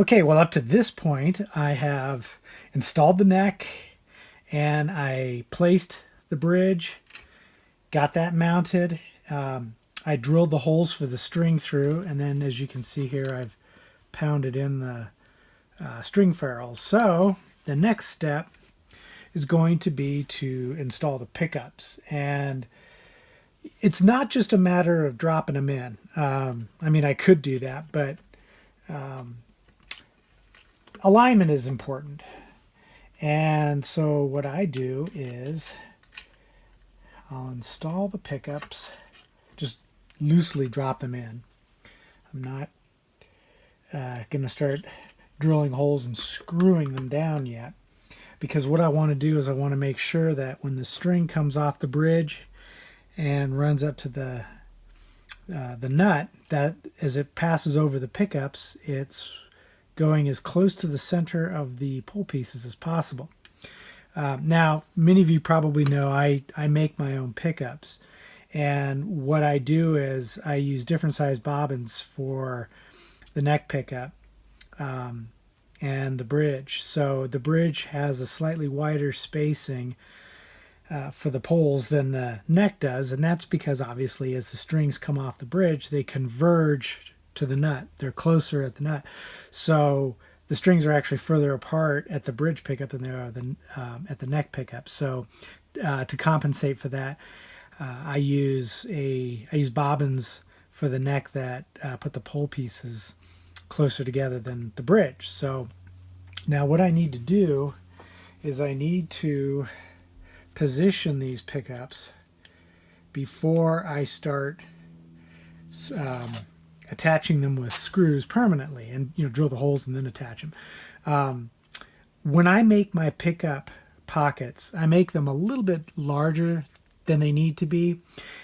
Okay, well, up to this point, I have installed the neck and I placed the bridge, got that mounted. I drilled the holes for the string through, and then as you can see here, I've pounded in the string ferrules. So the next step is going to be to install the pickups. And it's not just a matter of dropping them in. I mean, I could do that, but alignment is important. And so what I do is I'll install the pickups, just loosely drop them in. I'm not going to start drilling holes and screwing them down yet, because what I want to do is I want to make sure that when the string comes off the bridge and runs up to the nut, that as it passes over the pickups, it's going as close to the center of the pull pieces as possible. Now, many of you probably know I make my own pickups, and what I do is I use different size bobbins for the neck pickup and the bridge. So the bridge has a slightly wider spacing for the poles than the neck does, and that's because obviously as the strings come off the bridge, they converge to the nut. They're closer at the nut. So the strings are actually further apart at the bridge pickup than they are at the neck pickup. So to compensate for that, I use bobbins for the neck that put the pole pieces closer together than the bridge. So now what I need to do is I need to position these pickups before I start attaching them with screws permanently, and drill the holes and then attach them. When I make my pickup pockets, I make them a little bit larger than they need to be,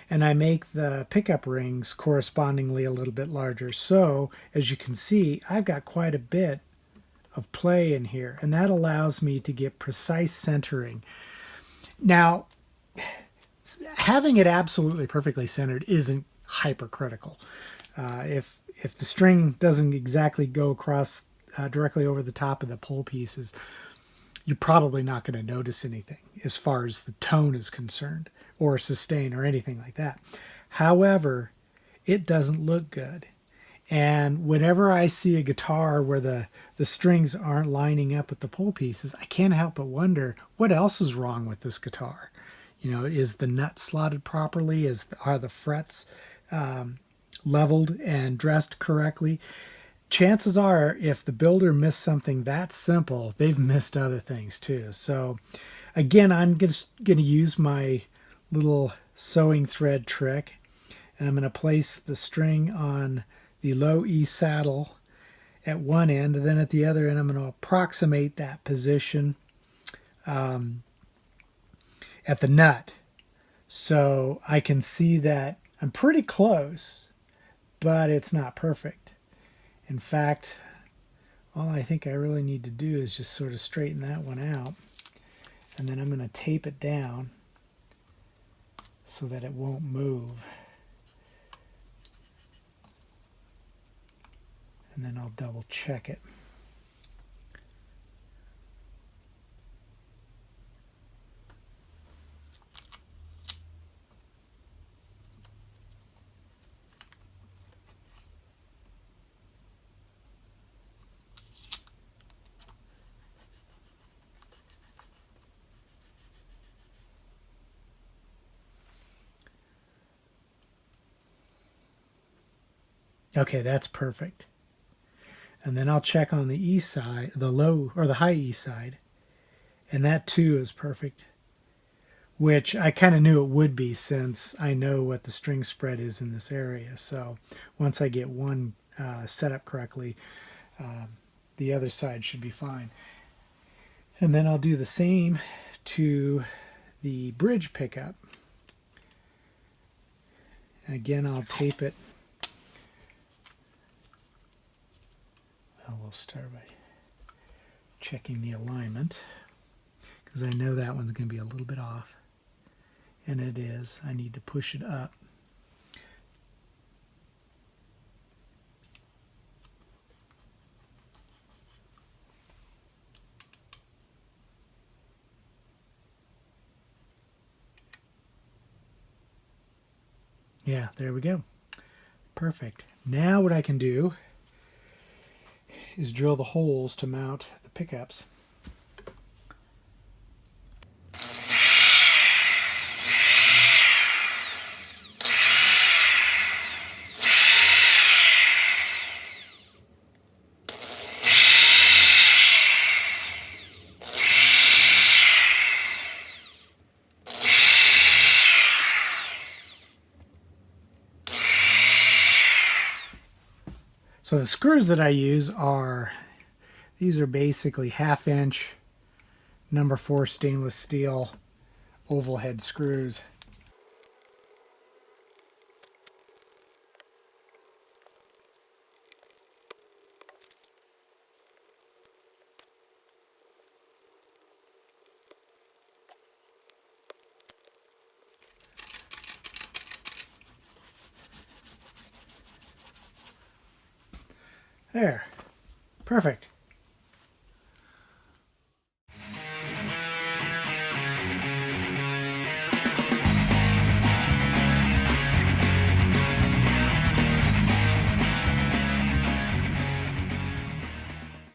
and I make the pickup rings correspondingly a little bit larger. So as you can see, I've got quite a bit of play in here, and that allows me to get precise centering. Now, having it absolutely perfectly centered isn't hypercritical. If the string doesn't exactly go across directly over the top of the pole pieces, you're probably not going to notice anything as far as the tone is concerned, or sustain, or anything like that. However, it doesn't look good. And whenever I see a guitar where the strings aren't lining up with the pole pieces, I can't help but wonder what else is wrong with this guitar. Is the nut slotted properly? Are the frets leveled and dressed correctly? Chances are, if the builder missed something that simple, they've missed other things too. So again, I'm just going to use my little sewing thread trick, and I'm going to place the string on the low E saddle at one end, and then at the other end I'm going to approximate that position at the nut, so I can see that I'm pretty close, but it's not perfect. In fact, all I think I really need to do is just sort of straighten that one out, and then I'm going to tape it down so that it won't move. And then I'll double check it. Okay, that's perfect. And then I'll check on the E side, the low or the high E side, and that too is perfect, which I kind of knew it would be since I know what the string spread is in this area. So once I get one set up correctly, the other side should be fine. And then I'll do the same to the bridge pickup. Again, I'll tape it. We'll start by checking the alignment, because I know that one's going to be a little bit off, and it is. I need to push it up. Yeah, there we go. Perfect. Now what I can do is drill the holes to mount the pickups. So the screws that I use are, these are basically 1/2 inch number 4 stainless steel oval head screws. There. Perfect.